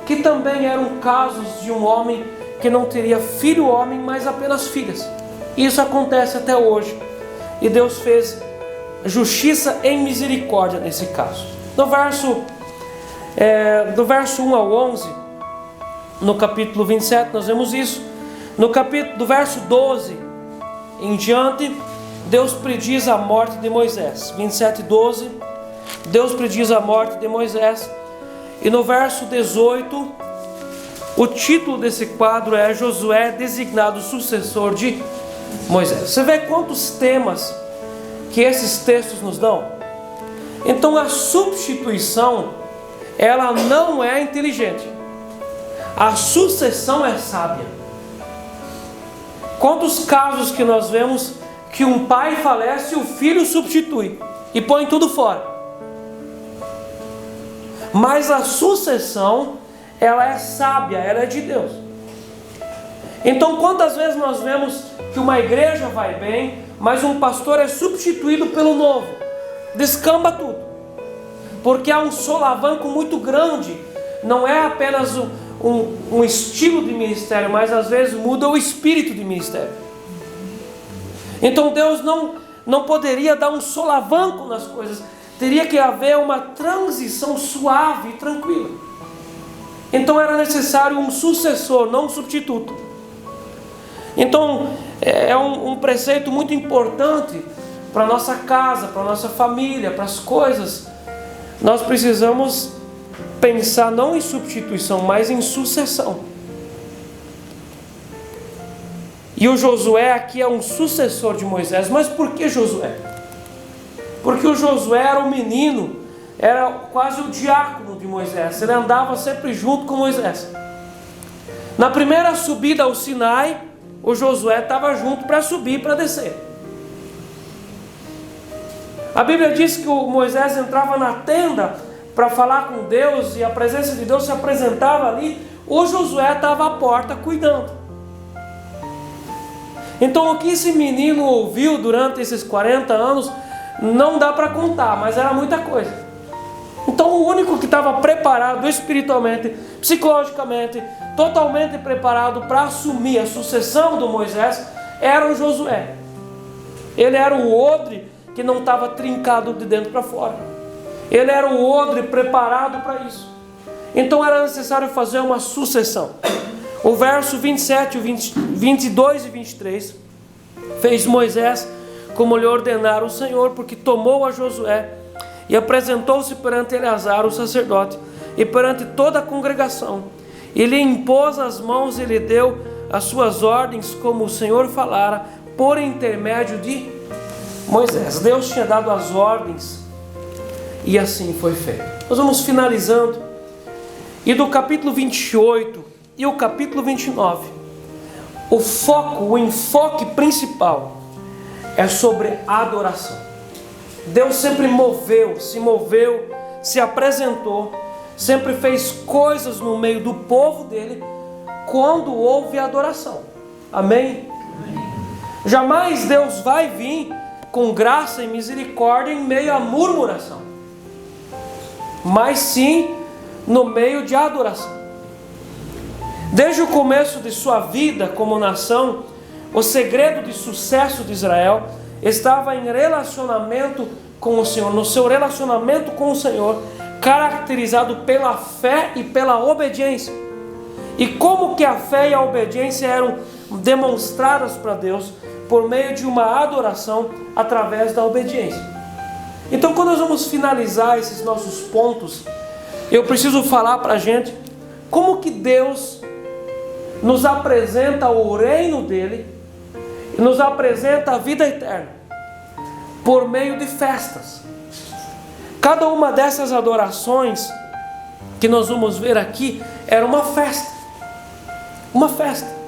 que também eram casos de um homem que não teria filho homem, mas apenas filhas. Isso acontece até hoje, e Deus fez justiça em misericórdia nesse caso. Do verso 1 ao 11, no capítulo 27, nós vemos isso. Do verso 12 em diante, Deus prediz a morte de Moisés. 27:12, Deus prediz a morte de Moisés. E no verso 18, o título desse quadro é: Josué designado sucessor de Moisés. Você vê quantos temas que esses textos nos dão? Então a substituição, ela não é inteligente. A sucessão é sábia. Quantos casos que nós vemos que um pai falece e o filho substitui e põe tudo fora. Mas a sucessão, ela é sábia, ela é de Deus. Então quantas vezes nós vemos que uma igreja vai bem, mas um pastor é substituído pelo novo, descamba tudo, porque há um solavanco muito grande. Não é apenas um estilo de ministério, mas às vezes muda o espírito de ministério. Então Deus não poderia dar um solavanco nas coisas. teria que haver uma transição suave e tranquila. Então era necessário um sucessor, não um substituto. Então é um preceito muito importante para a nossa casa, para a nossa família, para as coisas. Nós precisamos pensar não em substituição, mas em sucessão. E o Josué aqui é um sucessor de Moisés. Mas por que Josué? Porque o Josué era um menino, era quase o diácono de Moisés. Ele andava sempre junto com Moisés. Na primeira subida ao Sinai, o Josué estava junto para subir e para descer. A Bíblia diz que o Moisés entrava na tenda para falar com Deus e a presença de Deus se apresentava ali. O Josué estava à porta cuidando. Então o que esse menino ouviu durante esses 40 anos não dá para contar, mas era muita coisa. Então o único que estava preparado espiritualmente, psicologicamente, totalmente preparado para assumir a sucessão do Moisés era o Josué. Ele era o odre que não estava trincado de dentro para fora. Ele era o odre preparado para isso. Então era necessário fazer uma sucessão. O verso 27, 22 e 23 fez Moisés como lhe ordenara o Senhor, porque tomou a Josué e apresentou-se perante Eleazar o sacerdote e perante toda a congregação, e lhe impôs as mãos e lhe deu as suas ordens, como o Senhor falara por intermédio de Moisés. Deus tinha dado as ordens e assim foi feito. Nós vamos finalizando, e do capítulo 28 e o capítulo 29, o enfoque principal é sobre adoração. Deus sempre se apresentou, sempre fez coisas no meio do povo dele quando houve adoração. Amém? Jamais Deus vai vir com graça e misericórdia em meio à murmuração, mas sim no meio de adoração. Desde o começo de sua vida como nação, o segredo de sucesso de Israel estava em relacionamento com o Senhor, no seu relacionamento com o Senhor, caracterizado pela fé e pela obediência. E como que a fé e a obediência eram demonstradas para Deus? Por meio de uma adoração através da obediência. Então, quando nós vamos finalizar esses nossos pontos, eu preciso falar para a gente como que Deus nos apresenta o reino dele e nos apresenta a vida eterna por meio de festas. Cada uma dessas adorações que nós vamos ver aqui era uma festa. Uma festa.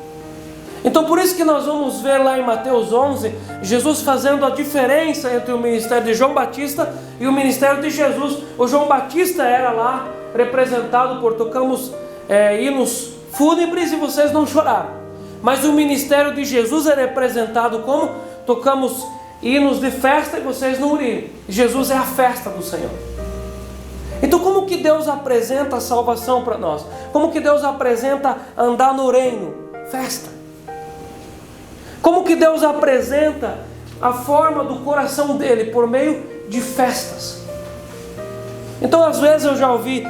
Então por isso que nós vamos ver lá em Mateus 11, Jesus fazendo a diferença entre o ministério de João Batista e o ministério de Jesus. O João Batista era lá representado por tocamos hinos fúnebres e vocês não choraram. Mas o ministério de Jesus é representado como tocamos hinos de festa e vocês não riram. Jesus é a festa do Senhor. Então como que Deus apresenta a salvação para nós? Como que Deus apresenta andar no reino? Festa. Como que Deus apresenta a forma do coração dele? Por meio de festas. Então às vezes eu já ouvi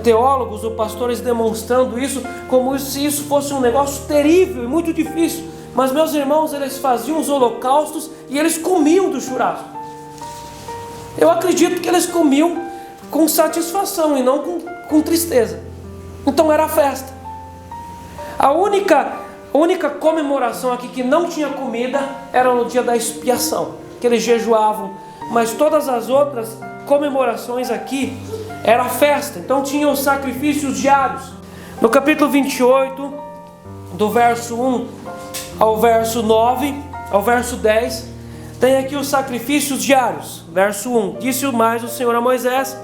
teólogos ou pastores demonstrando isso como se isso fosse um negócio terrível e muito difícil. Mas meus irmãos, eles faziam os holocaustos e eles comiam do churrasco. Eu acredito que eles comiam com satisfação e não com tristeza. Então era festa. A única comemoração aqui que não tinha comida era no dia da expiação, que eles jejuavam. Mas todas as outras comemorações aqui era festa. Então tinha os sacrifícios diários. No capítulo 28, do verso 1 ao verso 9, ao verso 10, tem aqui os sacrifícios diários. Verso 1: Disse mais o Senhor a Moisés: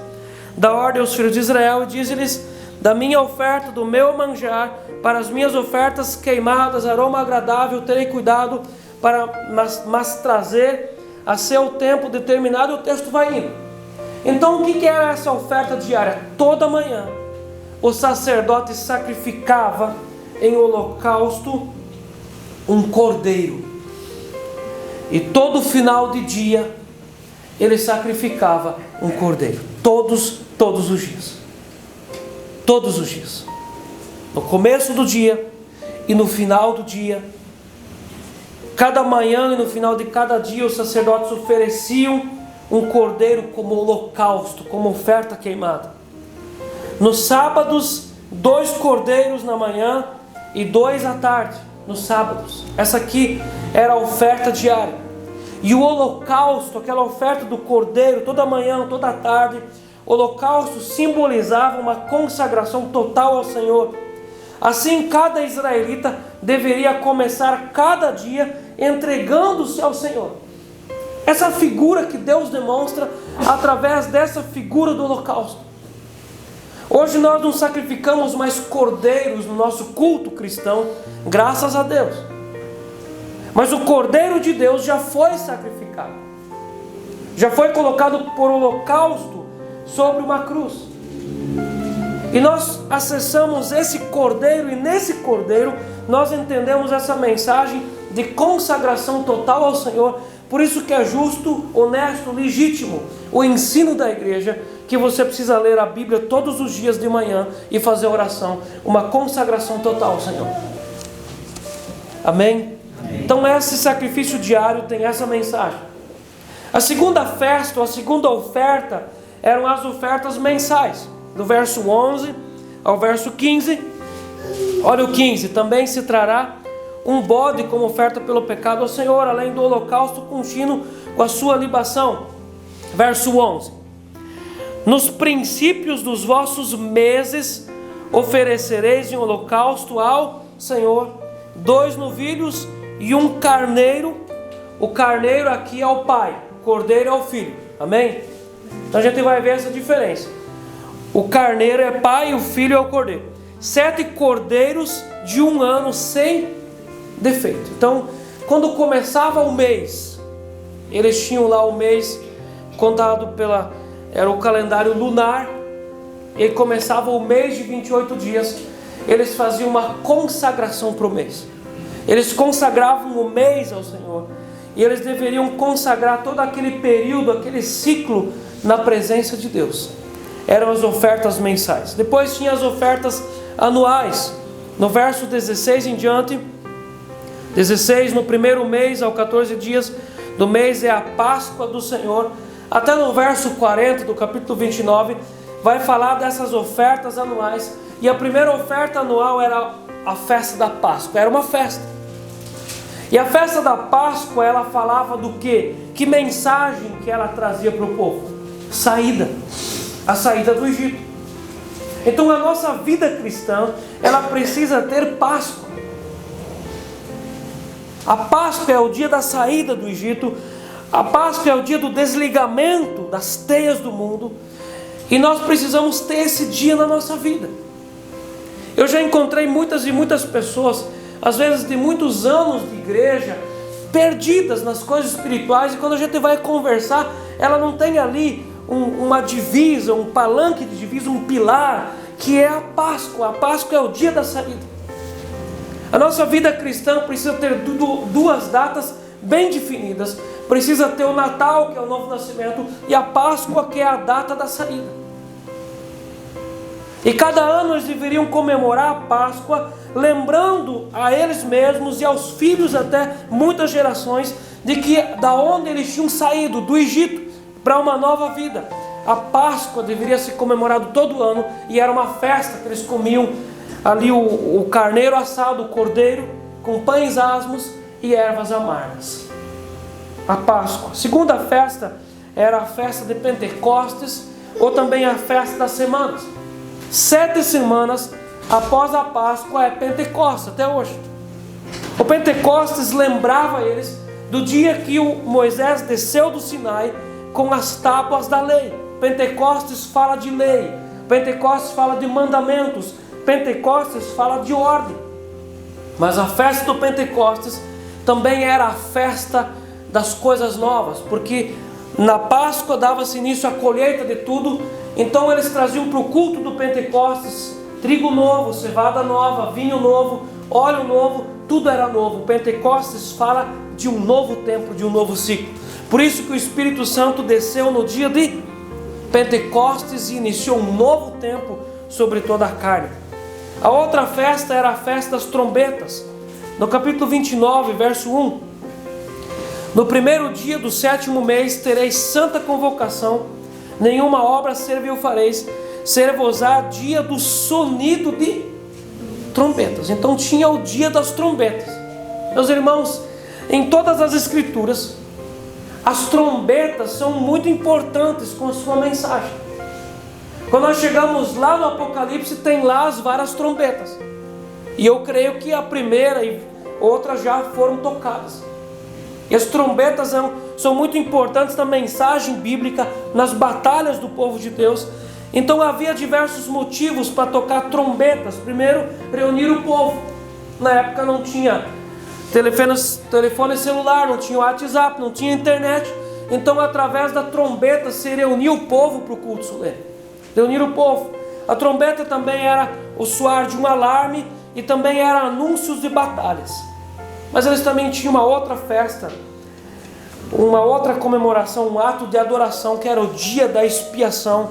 dá ordem aos filhos de Israel e diz-lhes: da minha oferta, do meu manjar, para as minhas ofertas queimadas, aroma agradável, terei cuidado para mas trazer a seu tempo determinado. O texto vai indo. Então o que era essa oferta diária? Toda manhã o sacerdote sacrificava em holocausto um cordeiro, e todo final de dia ele sacrificava um cordeiro. Todos os dias. Todos os dias. No começo do dia e no final do dia. Cada manhã e no final de cada dia os sacerdotes ofereciam um cordeiro como holocausto, como oferta queimada. Nos sábados, 2 cordeiros na manhã e 2 à tarde, nos sábados. Essa aqui era a oferta diária. E o holocausto, aquela oferta do cordeiro, toda manhã, toda tarde, o holocausto simbolizava uma consagração total ao Senhor. Assim, cada israelita deveria começar cada dia entregando-se ao Senhor. Essa figura que Deus demonstra através dessa figura do holocausto. Hoje nós não sacrificamos mais cordeiros no nosso culto cristão, graças a Deus. Mas o Cordeiro de Deus já foi sacrificado. Já foi colocado por holocausto sobre uma cruz. E nós acessamos esse Cordeiro, e nesse Cordeiro nós entendemos essa mensagem de consagração total ao Senhor. Por isso que é justo, honesto, legítimo o ensino da igreja, que você precisa ler a Bíblia todos os dias de manhã e fazer oração, uma consagração total ao Senhor. Amém? Então esse sacrifício diário tem essa mensagem. A segunda festa, ou a segunda oferta, eram as ofertas mensais. Do verso 11 ao verso 15. Olha o 15. Também se trará um bode como oferta pelo pecado ao Senhor, além do holocausto contínuo com a sua libação. Verso 11. Nos princípios dos vossos meses oferecereis em holocausto ao Senhor 2 novilhos e um carneiro. O carneiro aqui é o pai, o cordeiro é o filho. Amém? Então a gente vai ver essa diferença. O carneiro é pai e o filho é o cordeiro. 7 cordeiros de 1 ano sem defeito. Então, quando começava o mês, eles tinham lá o mês contado era o calendário lunar, e começava o mês de 28 dias, eles faziam uma consagração para o mês. Eles consagravam o mês ao Senhor, e eles deveriam consagrar todo aquele período, aquele ciclo na presença de Deus. Eram as ofertas mensais. Depois tinha as ofertas anuais. No verso 16 em diante, 16, no primeiro mês ao 14 dias do mês é a Páscoa do Senhor. Até no verso 40 do capítulo 29 vai falar dessas ofertas anuais. E a primeira oferta anual era a festa da Páscoa. Era uma festa. E a festa da Páscoa, ela falava do quê? Que mensagem que ela trazia para o povo? Saída. A saída do Egito. Então a nossa vida cristã, ela precisa ter Páscoa. A Páscoa é o dia da saída do Egito. A Páscoa é o dia do desligamento das teias do mundo. E nós precisamos ter esse dia na nossa vida. Eu já encontrei muitas e muitas pessoas, às vezes de muitos anos de igreja, perdidas nas coisas espirituais, e quando a gente vai conversar, ela não tem ali uma divisa, um palanque de divisa, um pilar, que é a Páscoa. A Páscoa é o dia da saída. A nossa vida cristã precisa ter 2 datas bem definidas. Precisa ter o Natal, que é o novo nascimento, e a Páscoa, que é a data da saída. E cada ano eles deveriam comemorar a Páscoa, lembrando a eles mesmos e aos filhos, até muitas gerações, de que da onde eles tinham saído, do Egito, para uma nova vida. A Páscoa deveria ser comemorada todo ano, e era uma festa que eles comiam ali o carneiro assado, o cordeiro, com pães asmos e ervas amargas. A Páscoa. A segunda festa era a festa de Pentecostes, ou também a festa das semanas. 7 semanas após a Páscoa é Pentecostes, até hoje. O Pentecostes lembrava eles do dia que o Moisés desceu do Sinai com as tábuas da lei. Pentecostes fala de lei, Pentecostes fala de mandamentos, Pentecostes fala de ordem. Mas a festa do Pentecostes também era a festa das coisas novas, porque na Páscoa dava-se início à colheita de tudo. Então eles traziam para o culto do Pentecostes trigo novo, cevada nova, vinho novo, óleo novo, tudo era novo. O Pentecostes fala de um novo tempo, de um novo ciclo. Por isso que o Espírito Santo desceu no dia de Pentecostes e iniciou um novo tempo sobre toda a carne. A outra festa era a festa das trombetas. No capítulo 29, verso 1: no primeiro dia do 7º mês tereis santa convocação, nenhuma obra servil fareis, ser-vos-á dia do sonido de trombetas. Então tinha o dia das trombetas. Meus irmãos, em todas as escrituras, as trombetas são muito importantes com sua mensagem. Quando nós chegamos lá no Apocalipse, tem lá as várias trombetas. E eu creio que a primeira e outras já foram tocadas. E as trombetas são muito importantes na mensagem bíblica, nas batalhas do povo de Deus. Então havia diversos motivos para tocar trombetas. Primeiro, reunir o povo. Na época não tinha telefone celular, não tinha WhatsApp, não tinha internet. Então através da trombeta se reunia o povo para o culto solene. Reunir o povo. A trombeta também era o soar de um alarme e também era anúncios de batalhas. Mas eles também tinham uma outra festa, uma outra comemoração, um ato de adoração, que era o dia da expiação,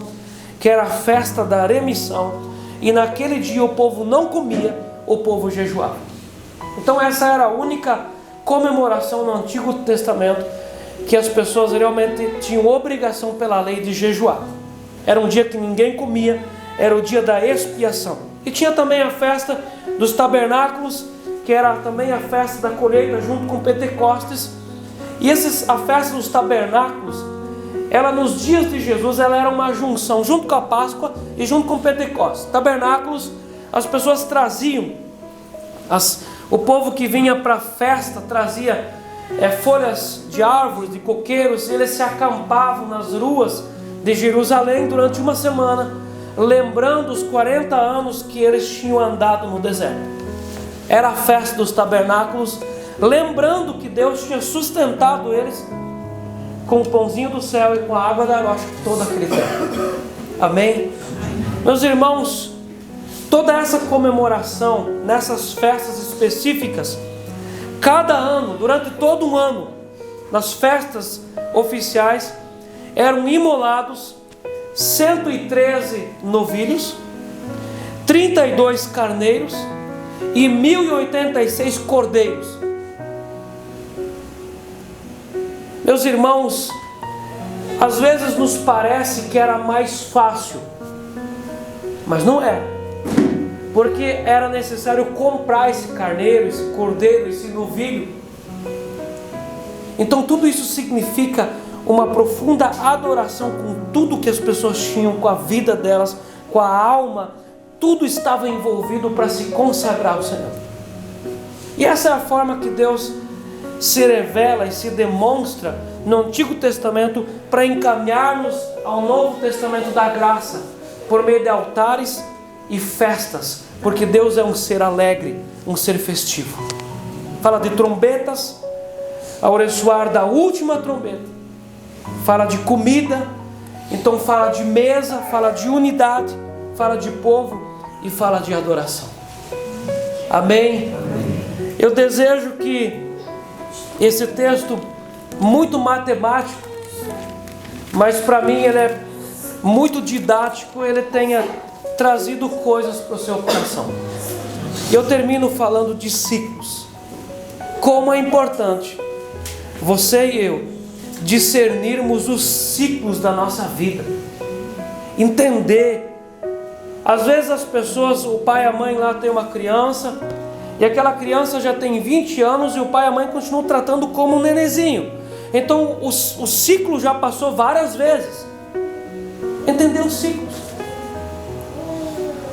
que era a festa da remissão. E naquele dia o povo não comia, o povo jejuava. Então essa era a única comemoração no Antigo Testamento que as pessoas realmente tinham obrigação pela lei de jejuar. Era um dia que ninguém comia, era o dia da expiação. E tinha também a festa dos tabernáculos, que era também a festa da colheita junto com Pentecostes. E a festa dos tabernáculos, ela nos dias de Jesus, ela era uma junção junto com a Páscoa e junto com Pentecostes. Tabernáculos, as pessoas traziam, o povo que vinha para a festa trazia folhas de árvores, de coqueiros, e eles se acampavam nas ruas de Jerusalém durante uma semana, lembrando os 40 anos que eles tinham andado no deserto. Era a festa dos tabernáculos, lembrando que Deus tinha sustentado eles com o pãozinho do céu e com a água da rocha todo aquele tempo. Amém? Meus irmãos, toda essa comemoração, nessas festas específicas, cada ano, durante todo um ano, nas festas oficiais, eram imolados 113 novilhos, 32 carneiros e 1086 cordeiros. Meus irmãos, às vezes nos parece que era mais fácil, mas não era, porque era necessário comprar esse carneiro, esse cordeiro, esse novilho. Então tudo isso significa uma profunda adoração com tudo que as pessoas tinham, com a vida delas, com a alma. Tudo estava envolvido para se consagrar ao Senhor. E essa é a forma que Deus se revela e se demonstra no Antigo Testamento para encaminhar-nos ao Novo Testamento da graça, por meio de altares e festas, porque Deus é um ser alegre, um ser festivo. Fala de trombetas, ao ressoar da última trombeta, fala de comida, então fala de mesa, fala de unidade, fala de povo e fala de adoração. Amém? Eu desejo que esse texto, muito matemático, mas para mim ele é muito didático, ele tenha trazido coisas para o seu coração. Eu termino falando de ciclos. Como é importante você e eu discernirmos os ciclos da nossa vida, entender. Às vezes as pessoas, o pai e a mãe lá tem uma criança, e aquela criança já tem 20 anos e o pai e a mãe continuam tratando como um nenenzinho. Então o ciclo já passou várias vezes. Entender os ciclos.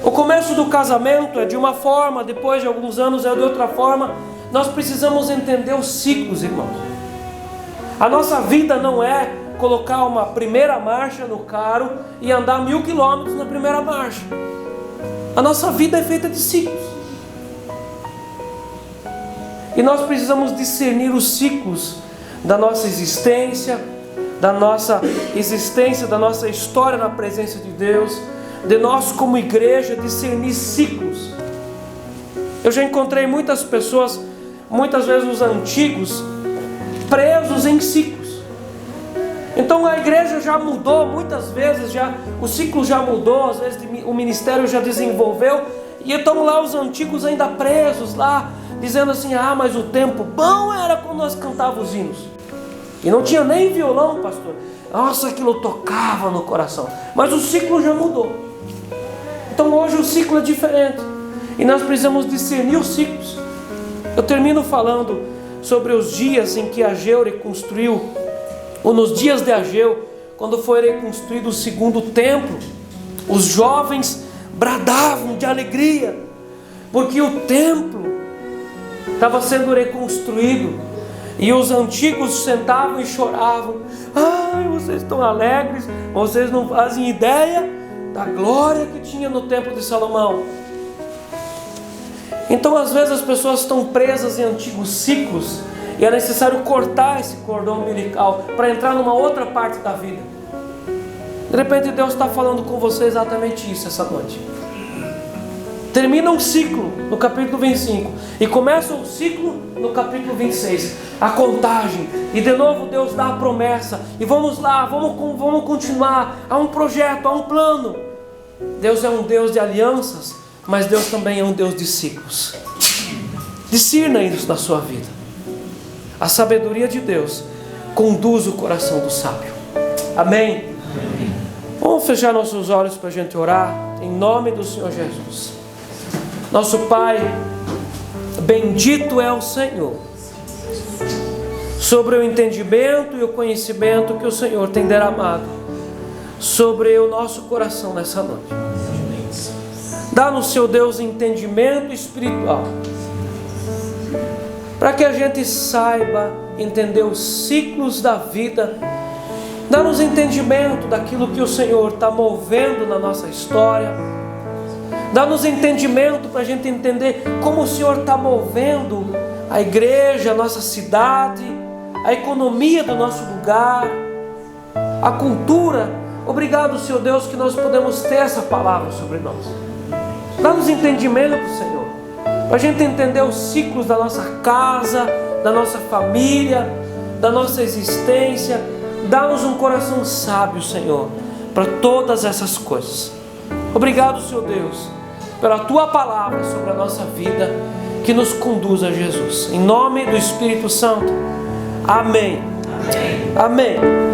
O começo do casamento é de uma forma, depois de alguns anos é de outra forma. Nós precisamos entender os ciclos, irmãos. A nossa vida não é colocar uma primeira marcha no carro e andar 1000 quilômetros na primeira marcha. A nossa vida é feita de ciclos. E nós precisamos discernir os ciclos da nossa existência, da nossa história na presença de Deus, de nós como igreja, discernir ciclos. Eu já encontrei muitas pessoas, muitas vezes os antigos, presos em ciclos. Então a igreja já mudou muitas vezes, o ciclo já mudou, às vezes o ministério já desenvolveu, e estão lá os antigos ainda presos lá, dizendo assim: mas o tempo bom era quando nós cantávamos os hinos. E não tinha nem violão, pastor. Nossa, aquilo tocava no coração. Mas o ciclo já mudou. Então hoje o ciclo é diferente. E nós precisamos discernir os ciclos. Eu termino falando sobre os dias em que Ageu reconstruiu, ou nos dias de Ageu, quando foi reconstruído o segundo templo. Os jovens bradavam de alegria, porque o templo estava sendo reconstruído. E os antigos sentavam e choravam: vocês estão alegres, vocês não fazem ideia da glória que tinha no templo de Salomão. Então às vezes as pessoas estão presas em antigos ciclos, e é necessário cortar esse cordão umbilical para entrar numa outra parte da vida. De repente Deus está falando com você exatamente isso essa noite. Termina um ciclo no capítulo 25 e começa um ciclo no capítulo 26, a contagem, e de novo Deus dá a promessa, e vamos lá, vamos continuar. Há um projeto, há um plano. Deus é um Deus de alianças, mas Deus também é um Deus de ciclos. Discirna isso na sua vida. A sabedoria de Deus conduz o coração do sábio. Amém? Amém. Vamos fechar nossos olhos para a gente orar, em nome do Senhor Jesus. Nosso Pai, bendito é o Senhor, sobre o entendimento e o conhecimento que o Senhor tem derramado sobre o nosso coração nessa noite. Dá-nos, Seu Deus, entendimento espiritual, para que a gente saiba entender os ciclos da vida. Dá-nos entendimento daquilo que o Senhor está movendo na nossa história. Dá-nos entendimento para a gente entender como o Senhor está movendo a igreja, a nossa cidade, a economia do nosso lugar, a cultura. Obrigado, Senhor Deus, que nós podemos ter essa palavra sobre nós. Dá-nos entendimento, Senhor, para a gente entender os ciclos da nossa casa, da nossa família, da nossa existência. Dá-nos um coração sábio, Senhor, para todas essas coisas. Obrigado, Senhor Deus, pela Tua palavra sobre a nossa vida, que nos conduz a Jesus. Em nome do Espírito Santo. Amém. Amém. Amém.